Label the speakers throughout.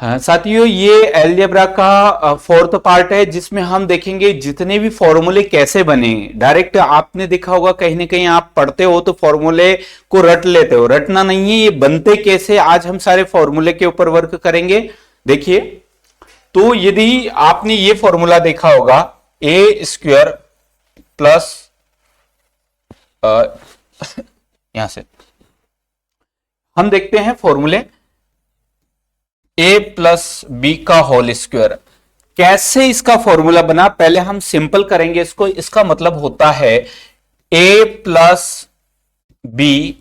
Speaker 1: हाँ साथियों, ये अलजेब्रा का फोर्थ पार्ट है जिसमें हम देखेंगे जितने भी फॉर्मूले कैसे बने। डायरेक्ट आपने देखा होगा कहीं ना कहीं आप पढ़ते हो तो फॉर्मूले को रट लेते हो, रटना नहीं है, ये बनते कैसे आज हम सारे फॉर्मूले के ऊपर वर्क करेंगे। देखिए, तो यदि आपने ये फॉर्मूला देखा होगा ए स्क्वायर प्लस यहां से हम देखते हैं फॉर्मूले ए प्लस बी का होल स्क्वायर। कैसे इसका फॉर्मूला बना, पहले हम सिंपल करेंगे इसको। इसका मतलब होता है ए plus B,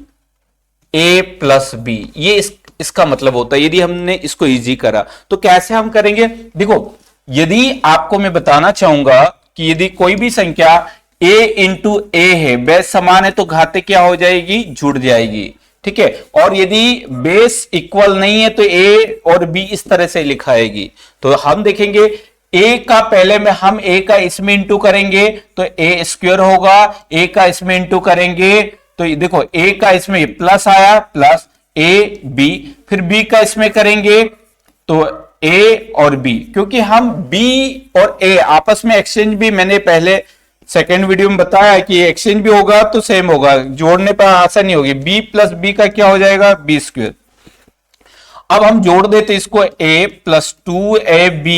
Speaker 1: A plus B, ये इसका मतलब होता है। यदि हमने इसको इजी करा तो कैसे हम करेंगे, देखो यदि आपको मैं बताना चाहूंगा कि यदि कोई भी संख्या a इंटू ए है, बेस समान है, तो घाते क्या हो जाएगी, जुड़ जाएगी, ठीक है। और यदि बेस इक्वल नहीं है तो a और b इस तरह से लिखाएगी। तो हम देखेंगे a का पहले में हम a का इसमें इंटू करेंगे तो a स्क्वायर होगा, a का इसमें इंटू करेंगे तो देखो a का इसमें प्लस आया प्लस a b, फिर b का इसमें करेंगे तो a और b, क्योंकि हम b और a आपस में एक्सचेंज भी मैंने पहले सेकेंड वीडियो में बताया कि एक्सचेंज भी होगा तो सेम होगा, जोड़ने पर आसानी होगी। b प्लस बी का क्या हो जाएगा, बी स्क्वायर। अब हम जोड़ देते इसको a plus 2ab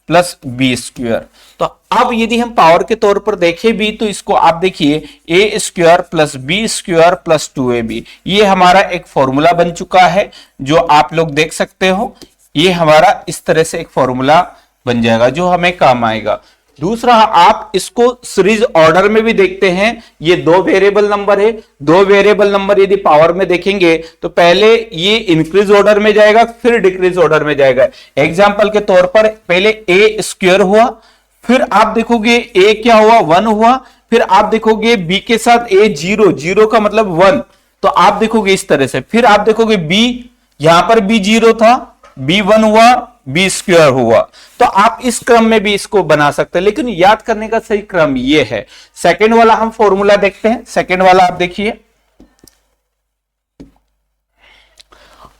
Speaker 1: plus B square. तो अब यदि हम पावर के तौर पर देखें भी तो इसको आप देखिए a square plus B square plus 2ab, ये हमारा एक फॉर्मूला बन चुका है जो आप लोग देख सकते हो। ये हमारा इस तरह से एक फॉर्मूला बन जाएगा जो हमें काम आएगा। दूसरा, आप इसको सीरीज ऑर्डर में भी देखते हैं, ये दो वेरिएबल नंबर है, दो वेरिएबल नंबर यदि पावर में देखेंगे तो पहले ये इंक्रीज ऑर्डर में जाएगा फिर डिक्रीज ऑर्डर में जाएगा। एग्जांपल के तौर पर पहले ए स्क्वायर हुआ, फिर आप देखोगे ए क्या हुआ, 1 हुआ, फिर आप देखोगे बी के साथ ए 0, 0 का मतलब 1, तो आप देखोगे इस तरह से। फिर आप देखोगे बी, यहां पर बी 0 था, बी 1 हुआ, बी स्क्वायर हुआ। तो आप इस क्रम में भी इसको बना सकते हैं, लेकिन याद करने का सही क्रम ये है। सेकंड वाला हम फॉर्मूला देखते हैं। सेकंड वाला आप देखिए,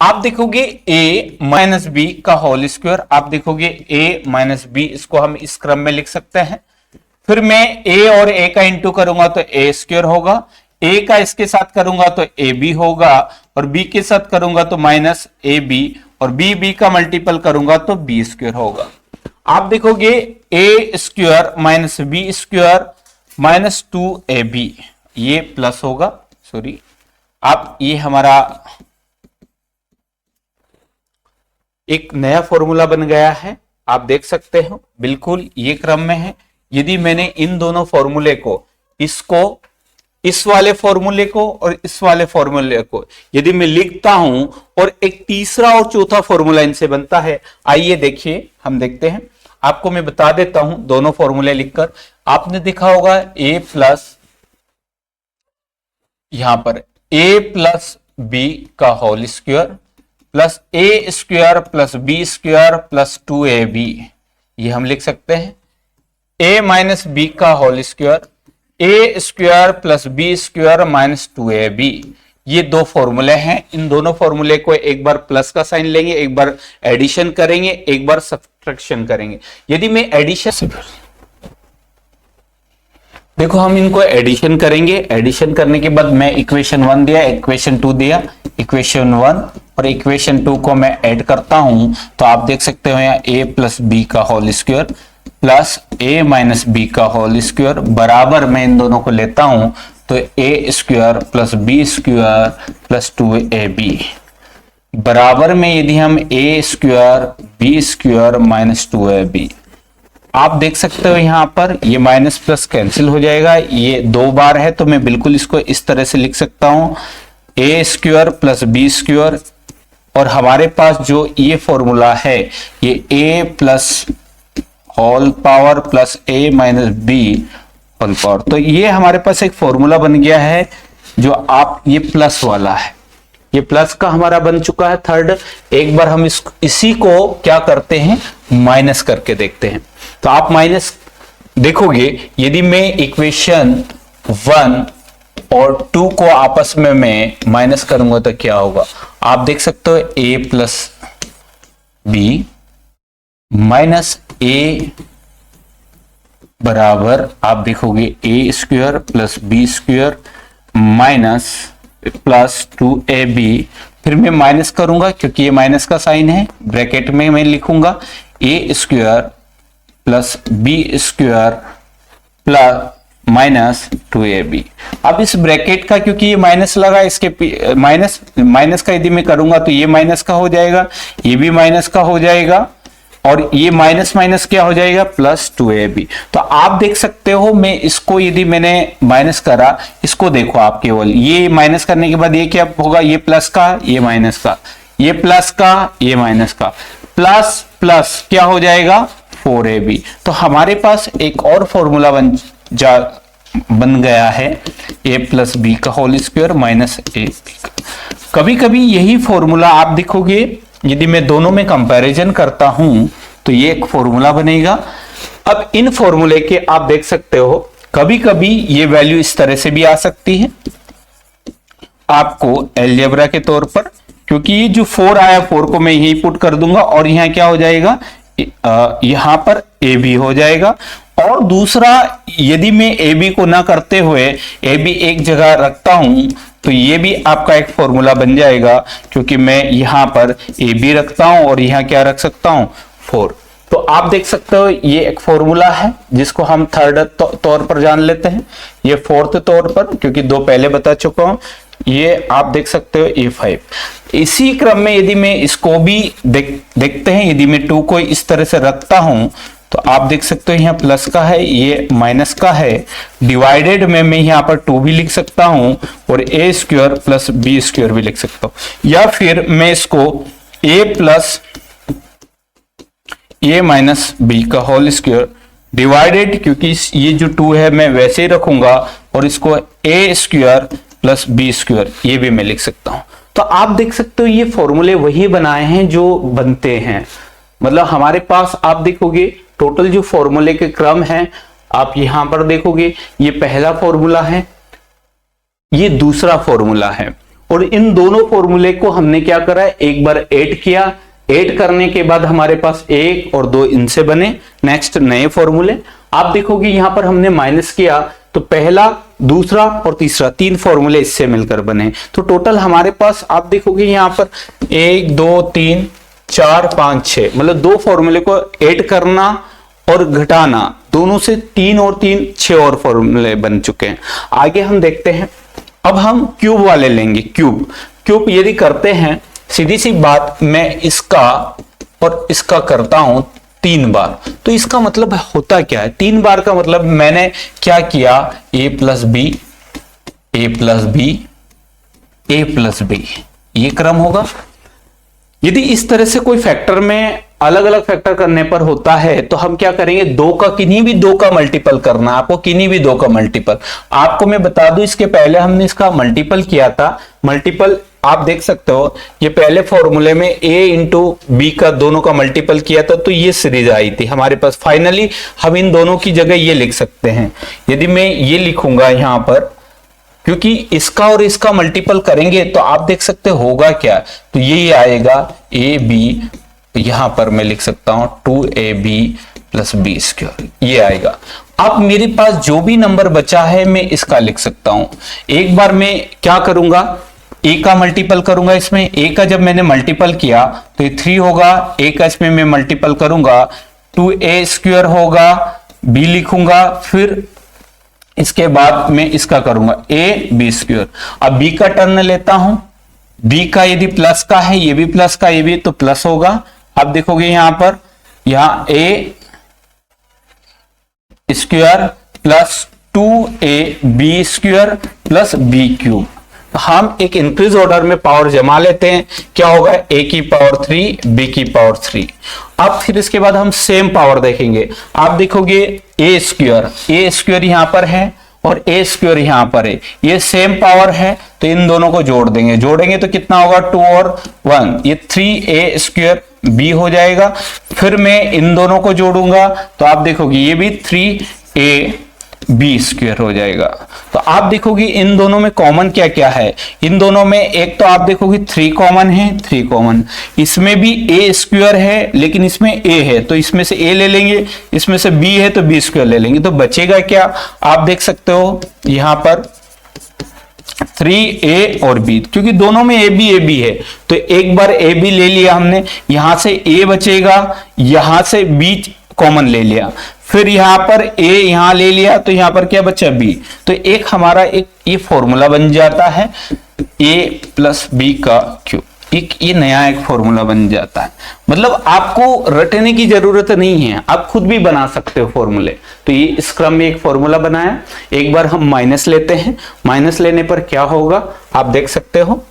Speaker 1: आप देखोगे a माइनस बी का होल स्क्वायर, आप देखोगे a माइनस बी, इसको हम इस क्रम में लिख सकते हैं। फिर मैं a और a का इंटू करूंगा तो a स्क्वायर होगा, a का इसके साथ करूंगा तो ab होगा, और b के साथ करूंगा तो माइनस ab, और b का मल्टीपल करूंगा तो b स्क्वायर होगा। आप देखोगे a square minus b square minus 2ab, ये प्लस होगा, सॉरी, आप ये हमारा एक नया फॉर्मूला बन गया है, आप देख सकते हो बिल्कुल ये क्रम में है। यदि मैंने इन दोनों फॉर्मूले को, इसको, इस वाले फॉर्मूले को और इस वाले फॉर्मूले को यदि मैं लिखता हूं और एक तीसरा और चौथा फॉर्मूला इनसे बनता है, आइए देखिए हम देखते हैं। आपको मैं बता देता हूं दोनों फॉर्मूले लिखकर। आपने देखा होगा a प्लस, यहां पर a प्लस बी का whole square plus a square plus B square plus 2ab, ये हम लिख सकते हैं। a माइनस बी का whole square, a square plus B square minus 2ab, ये दो फॉर्मूले हैं। इन दोनों फॉर्मूले को एक बार प्लस का साइन लेंगे, एक बार एडिशन करेंगे, एक बार सब्ट्रैक्शन करेंगे। यदि मैं एडिशन, देखो हम इनको एडिशन करेंगे, एडिशन करने के बाद मैं इक्वेशन 1 दिया, इक्वेशन 2 दिया, इक्वेशन 1 और इक्वेशन 2 को मैं ऐड करता हूं तो आप देख सकते हो यहाँ a प्लस बी का whole square plus a minus B का होल स्क्वायर बराबर मैं इन दोनों को लेता हूं तो a square plus B square plus 2ab बराबर में यदि हम a square B square minus 2ab, आप देख सकते हो यहां पर ये माइनस प्लस कैंसिल हो जाएगा, ये 2 बार है तो मैं बिल्कुल इसको इस तरह से लिख सकता हूं a square plus B square, और हमारे पास जो ये फॉर्मूला है ये a plus whole power plus a minus B whole power, तो ये हमारे पास एक फॉर्मूला बन गया है जो आप, ये प्लस वाला है, ये प्लस का हमारा बन चुका है थर्ड। एक बार हम इसी को क्या करते हैं, माइनस करके देखते हैं। तो आप माइनस देखोगे, यदि मैं इक्वेशन 1 और 2 को आपस में मैं माइनस करूंगा तो क्या होगा, आप देख सकते हो a plus B minus A बराबर आप देखोगे A square plus B square minus plus 2ab। फिर मैं माइनस करूंगा क्योंकि ये माइनस का साइन है, ब्रैकेट में मैं लिखूंगा A square plus B square plus minus 2ab। अब इस ब्रैकेट का क्योंकि ये माइनस लगा, इसके माइनस का यदि मैं करूंगा तो ये माइनस का हो जाएगा, ये भी माइनस का हो जाएगा, और ये माइनस माइनस क्या हो जाएगा प्लस 2ab। तो आप देख सकते हो मैं इसको यदि मैंने माइनस करा, इसको देखो आप केवल ये माइनस करने के बाद ये क्या होगा, ये प्लस का, ये माइनस का, ये प्लस का, ये माइनस का, प्लस प्लस क्या हो जाएगा 4ab। तो हमारे पास एक और फॉर्मूला बन गया है a प्लस बी का whole square minus A B का। कभी कभी यही फॉर्मूला आप देखोगे यदि मैं दोनों में कंपैरिजन करता हूं तो ये एक फॉर्मूला बनेगा। अब इन फॉर्मूले के आप देख सकते हो कभी कभी ये वैल्यू इस तरह से भी आ सकती है आपको अलजेब्रा के तौर पर, क्योंकि ये जो 4 आया 4 को मैं यही पुट कर दूंगा और यहां क्या हो जाएगा, यहां पर ए बी हो जाएगा। और दूसरा यदि मैं ए बी को ना करते हुए ए बी एक जगह रखता हूं तो ये भी आपका एक फॉर्मूला बन जाएगा, क्योंकि मैं यहां पर ए बी रखता हूं और यहां क्या रख सकता हूं 4। तो आप देख सकते हो ये एक फॉर्मूला है जिसको हम थर्ड तौर पर जान लेते हैं, ये फोर्थ तौर पर, क्योंकि दो पहले बता चुका हूं। ये आप देख सकते हो A5। इसी क्रम में यदि मैं इसको भी देखते हैं, यदि मैं 2 को इस तरह से रखता हूं तो आप देख सकते हो यहाँ प्लस का है, ये माइनस का है, डिवाइडेड में मैं यहाँ पर 2 भी लिख सकता हूं और ए स्क्वायर प्लस बी स्क्वायर भी लिख सकता हूं, या फिर मैं इसको ए प्लस ए माइनस बी का होल स्क्वायर डिवाइडेड, क्योंकि ये जो 2 है मैं वैसे ही रखूंगा, और इसको ए स्क्वायर प्लस बी स्क्वायर ये भी मैं लिख सकता हूं। तो आप देख सकते हो ये फॉर्मूले वही बनाए हैं जो बनते हैं, मतलब हमारे पास आप देखोगे टोटल जो फॉर्मूले के क्रम है आप यहां पर देखोगे, ये पहला फॉर्मूला है, ये दूसरा फॉर्मूला है, और इन दोनों फॉर्मूले को हमने क्या करा है, एक बार ऐड किया, ऐड करने के बाद हमारे पास 1 और 2 इनसे बने नेक्स्ट नए फॉर्मूले। आप देखोगे यहां पर हमने माइनस किया तो पहला, दूसरा और तीसरा 3 फॉर्मूले इससे मिलकर बने। तो टोटल हमारे पास आप देखोगे यहां पर 1 2 3 4 5 6, मतलब 2 फॉर्मूले को ऐड करना और घटाना, दोनों से 3 और 3 6 और फॉर्मूले बन चुके हैं। आगे हम देखते हैं, अब हम क्यूब वाले लेंगे। क्यूब यदि करते हैं, सीधी सी बात, मैं इसका और इसका करता हूं 3 बार, तो इसका मतलब होता क्या है, 3 बार का मतलब मैंने क्या किया, a plus B, A plus B, A plus B, ये क्रम होगा। यदि इस तरह से कोई फैक्टर में अलग अलग फैक्टर करने पर होता है तो हम क्या करेंगे, 2 का किन्हीं भी 2 का मल्टीपल करना, आपको किन्हीं भी 2 का मल्टीपल। आपको मैं बता दूं इसके पहले हमने इसका मल्टीपल किया था, मल्टीपल आप देख सकते हो, ये पहले फॉर्मूले में a इंटू बी का दोनों का मल्टीपल किया था तो ये सीरीज आई थी हमारे पास। फाइनली हम इन दोनों की जगह ये लिख सकते हैं, यदि मैं ये लिखूंगा यहां पर, क्योंकि इसका और इसका मल्टीपल करेंगे तो आप देख सकते होगा क्या, तो ये आएगा ए बी, यहां पर मैं लिख सकता हूं 2ab प्लस बी स्क्वायर, ये आएगा। अब मेरे पास जो भी नंबर बचा है मैं इसका लिख सकता हूं। एक बार मैं क्या करूंगा, a का मल्टीपल करूंगा इसमें, a का जब मैंने मल्टीपल किया तो ये 3 होगा, a का इसमें मैं मल्टीपल करूंगा 2a स्क्वायर होगा, b लिखूंगा, फिर इसके बाद मैं इसका करूंगा a b स्क्वायर। अब b का टर्न लेता हूं, b का यदि प्लस का है, ये भी प्लस का, ये भी तो प्लस होगा। आप देखोगे यहां पर, यहां a square plus 2ab square plus b cube. हम एक इंक्रीज ऑर्डर में पावर जमा लेते हैं, क्या होगा a की पावर 3 b की पावर 3। अब फिर इसके बाद हम सेम पावर देखेंगे, आप देखोगे a स्क्वायर यहां पर है और a स्क्वायर यहां पर है, ये सेम पावर है तो इन दोनों को जोड़ेंगे तो कितना होगा 2 और 1, ये 3a स्क्वायर b हो जाएगा। फिर मैं इन दोनों को जोड़ूंगा तो आप देखोगे ये भी 3a बी स्क्वायर हो जाएगा। तो आप देखोगे इन दोनों में कॉमन क्या क्या है, इन दोनों में एक तो आप देखोगे 3 कॉमन है, 3 कॉमन, इसमें भी ए स्क्वायर है लेकिन इसमें ए है तो इसमें से ए ले लेंगे, इसमें से बी है तो बी स्क्वायर ले लेंगे, तो बचेगा क्या, आप देख सकते हो यहां पर 3a और b, क्योंकि दोनों में ए बी है तो एक बार ए बी ले लिया हमने, यहां से a बचेगा, यहां से b कॉमन ले लिया, फिर यहां पर a यहां ले लिया तो यहां पर क्या बचा b, तो एक हमारा एक ये फॉर्मूला बन जाता है a प्लस बी का क्यूब, एक ये नया एक फॉर्मूला बन जाता है। मतलब आपको रटने की जरूरत नहीं है, आप खुद भी बना सकते हो फॉर्मूले। तो ये इस क्रम में एक फॉर्मूला बनाया, एक बार हम माइनस लेते हैं, माइनस लेने पर क्या होगा आप देख सकते हो,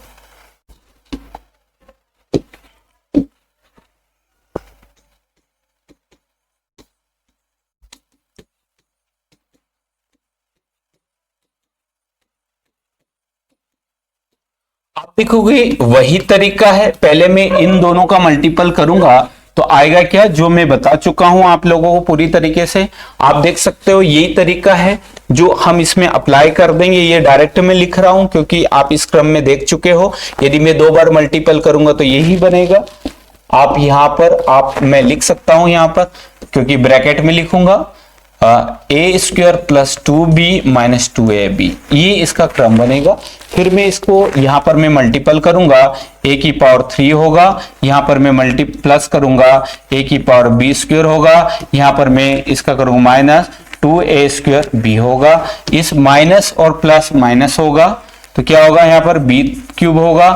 Speaker 1: आप देखोगे वही तरीका है, पहले मैं इन दोनों का मल्टीपल करूंगा तो आएगा क्या, जो मैं बता चुका हूं आप लोगों को पूरी तरीके से, आप देख सकते हो यही तरीका है जो हम इसमें अप्लाई कर देंगे। ये डायरेक्ट में लिख रहा हूं क्योंकि आप इस क्रम में देख चुके हो, यदि मैं 2 बार मल्टीपल करूंगा तो यही बनेगा। आप यहां पर मैं लिख सकता हूं यहां पर, क्योंकि ब्रैकेट में लिखूंगा A square plus 2b minus 2ab, ये इसका क्रम बनेगा। फिर मैं इसको यहां पर मैं मल्टीपल करूंगा, a की पावर 3 होगा, यहां पर मैं मल्टीप्लस करूंगा a की पावर b स्क्वायर होगा, यहां पर मैं इसका करूंगा माइनस 2a स्क्वायर b होगा, इस माइनस और प्लस माइनस होगा तो क्या होगा, यहाँ पर b क्यूब होगा,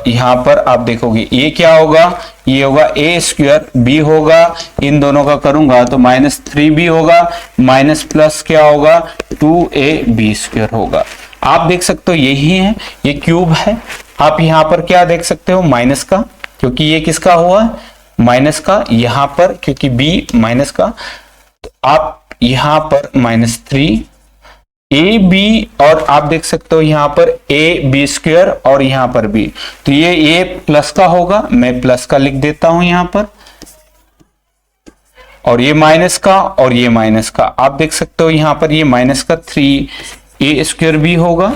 Speaker 1: यहां पर आप देखोगे ये क्या होगा, ये होगा a स्क्वायर b होगा, इन दोनों का करूंगा तो माइनस 3b होगा, माइनस प्लस क्या होगा 2ab स्क्वायर होगा। आप देख सकते हो यही है, ये क्यूब है। आप यहां पर क्या देख सकते हो माइनस का, क्योंकि ये किसका हुआ माइनस का, यहां पर क्योंकि b माइनस का, तो आप यहां पर -3 ए बी, और आप देख सकते हो यहां पर ए बी स्क्वायर और यहां पर बी, तो ये ए प्लस का होगा, मैं प्लस का लिख देता हूं यहां पर, और ये माइनस का और ये माइनस का, आप देख सकते हो यहां पर ये माइनस का 3a स्क्वायर भी होगा।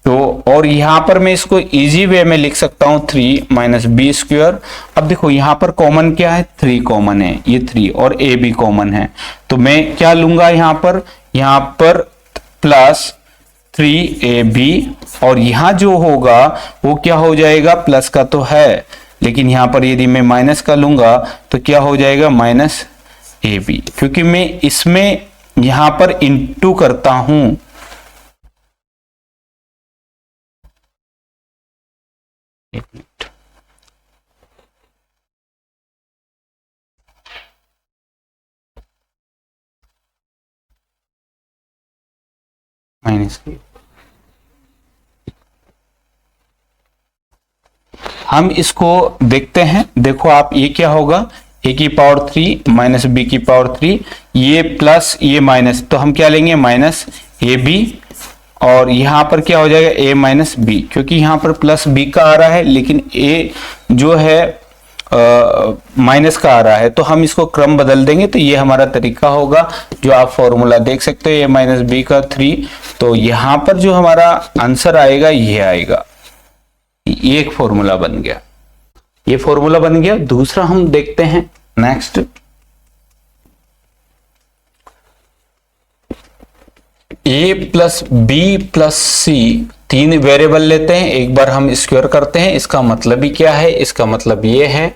Speaker 1: तो और यहां पर मैं इसको इजी वे में लिख सकता हूं 3 माइनस बी स्क्वायर। अब देखो यहां पर कॉमन क्या है, 3 कॉमन है, ये 3 और ए भी कॉमन है, तो मैं क्या लूंगा यहां पर प्लस 3ab, और यहां जो होगा वो क्या हो जाएगा, प्लस का तो है लेकिन यहां पर यदि मैं माइनस का लूंगा तो क्या हो जाएगा माइनस ab, क्योंकि मैं इसमें यहां पर इंटू करता हूं। माइनस हम इसको देखते हैं, देखो आप ये क्या होगा, a की पावर 3 माइनस बी की पावर 3, ये प्लस ये माइनस, तो हम क्या लेंगे माइनस ए बी, और यहां पर क्या हो जाएगा a माइनस बी, क्योंकि यहां पर प्लस b का आ रहा है लेकिन a जो है माइनस का आ रहा है, तो हम इसको क्रम बदल देंगे। तो ये हमारा तरीका होगा जो आप फॉर्मूला देख सकते हो, a माइनस बी का 3, तो यहां पर जो हमारा आंसर आएगा ये आएगा, ये एक फॉर्मूला बन गया, ये फॉर्मूला बन गया। दूसरा हम देखते हैं next, a plus B plus C, 3 variable लेते हैं, एक बार हम स्क्वायर करते हैं, इसका मतलब ही क्या है, इसका मतलब ये है,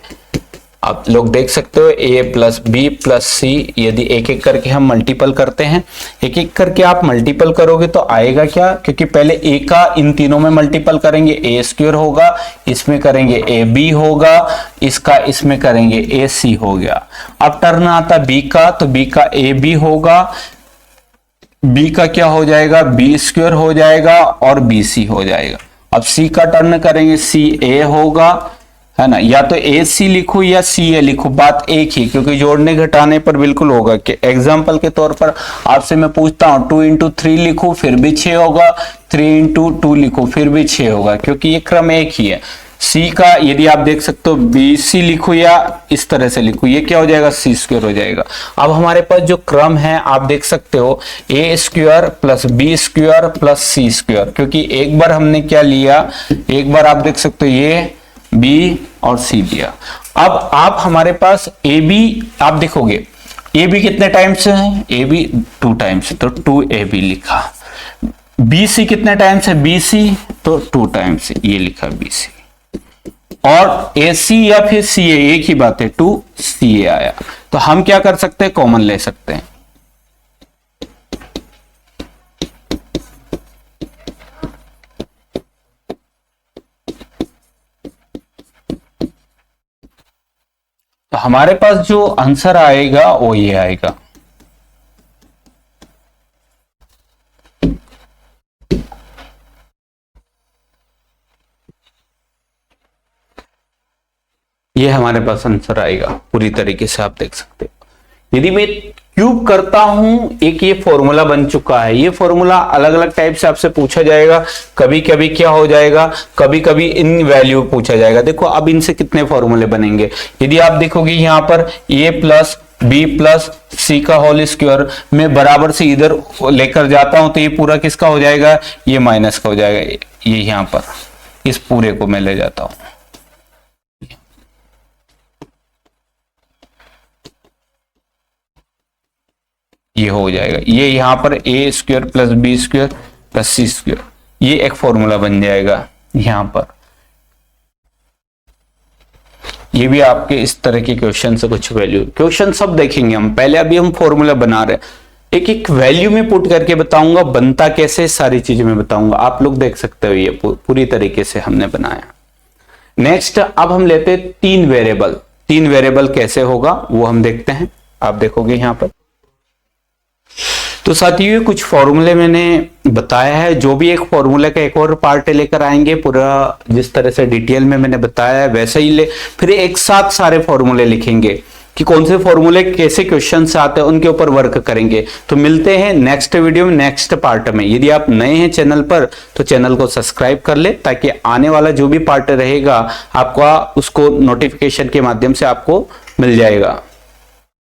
Speaker 1: आप लोग देख सकते हो a प्लस बी प्लस सी, यदि एक एक करके हम मल्टीपल करते हैं, एक एक करके आप मल्टीपल करोगे तो आएगा क्या, क्योंकि पहले a का इन तीनों में मल्टीपल करेंगे a स्क्वायर होगा, इसमें करेंगे a b होगा, इसका इसमें करेंगे a c हो गया। अब टर्न आता b का, तो b का a b होगा, b का क्या हो जाएगा b स्क्वायर हो जाएगा और बी सी हो जाएगा। अब c का टर्न करेंगे c a होगा, है ना, या तो ए सी लिखो या सी ए लिखो, बात एक ही, क्योंकि जोड़ने घटाने पर बिल्कुल होगा। कि एग्जाम्पल के तौर पर आपसे मैं पूछता हूं 2 इंटू 3 लिखो फिर भी 6 होगा, 3 इंटू 2 लिखो फिर भी 6 होगा, क्योंकि ये क्रम एक ही है। सी का यदि आप देख सकते हो बी सी लिखो या इस तरह से लिखो, ये क्या हो जाएगा सी स्क्वायर हो जाएगा। अब हमारे पास जो क्रम है आप देख सकते हो A square plus B square plus C square, क्योंकि एक बार हमने क्या लिया, एक बार आप देख सकते हो ये बी और सी लिया। अब आप हमारे पास ए बी आप देखोगे ए बी कितने टाइम्स है, ए बी 2 टाइम्स है तो 2ab लिखा। बी सी कितने टाइम्स है, बी सी तो 2 टाइम्स ये लिखा बी सी। और ए सी या फिर सी ए एक ही बात है, 2ca आया। तो हम क्या कर सकते हैं, कॉमन ले सकते हैं। तो हमारे पास जो आंसर आएगा वो ये आएगा। ये हमारे पास आंसर आएगा पूरी तरीके से, आप देख सकते हो। यदि मैं क्यूब करता हूं, एक ये फॉर्मूला बन चुका है। ये फॉर्मूला अलग अलग टाइप से आपसे पूछा जाएगा, कभी कभी क्या हो जाएगा, कभी कभी इन वैल्यू पूछा जाएगा। देखो अब इनसे कितने फॉर्मूले बनेंगे, यदि आप देखोगे यहां पर a प्लस बी प्लस सी का होल स्क्वायर मैं बराबर से इधर लेकर जाता हूं तो ये पूरा किसका हो जाएगा, ये माइनस का हो जाएगा। ये यहां पर इस पूरे को मैं ले जाता हूं, ये हो जाएगा। ये यहां पर A square plus B square plus C square, ये एक फॉर्मूला बन जाएगा यहां पर। ये भी आपके इस तरह के क्वेश्चन से कुछ वैल्यू क्वेश्चन सब देखेंगे हम। पहले अभी हम फॉर्मूला बना रहे हैं, एक एक वैल्यू में पुट करके बताऊंगा, बनता कैसे सारी चीजें मैं बताऊंगा। आप लोग देख सकते हो ये पूरी तरीके से हमने बनाया। नेक्स्ट अब हम लेते हैं 3 वेरिएबल। 3 वेरिएबल कैसे होगा वो हम देखते हैं। आप देखोगे यहां पर तो साथियों कुछ फॉर्मूले मैंने बताया है, जो भी एक फॉर्मूले का एक और पार्ट लेकर आएंगे, पूरा जिस तरह से डिटेल में मैंने बताया है वैसे ही फिर एक साथ सारे फॉर्मूले लिखेंगे कि कौन से फॉर्मूले कैसे क्वेश्चन से आते हैं, उनके ऊपर वर्क करेंगे। तो मिलते हैं नेक्स्ट वीडियो में, नेक्स्ट पार्ट में। यदि आप नए हैं चैनल पर तो चैनल को सब्सक्राइब कर ले, ताकि आने वाला जो भी पार्ट रहेगा आपका उसको नोटिफिकेशन के माध्यम से आपको मिल जाएगा।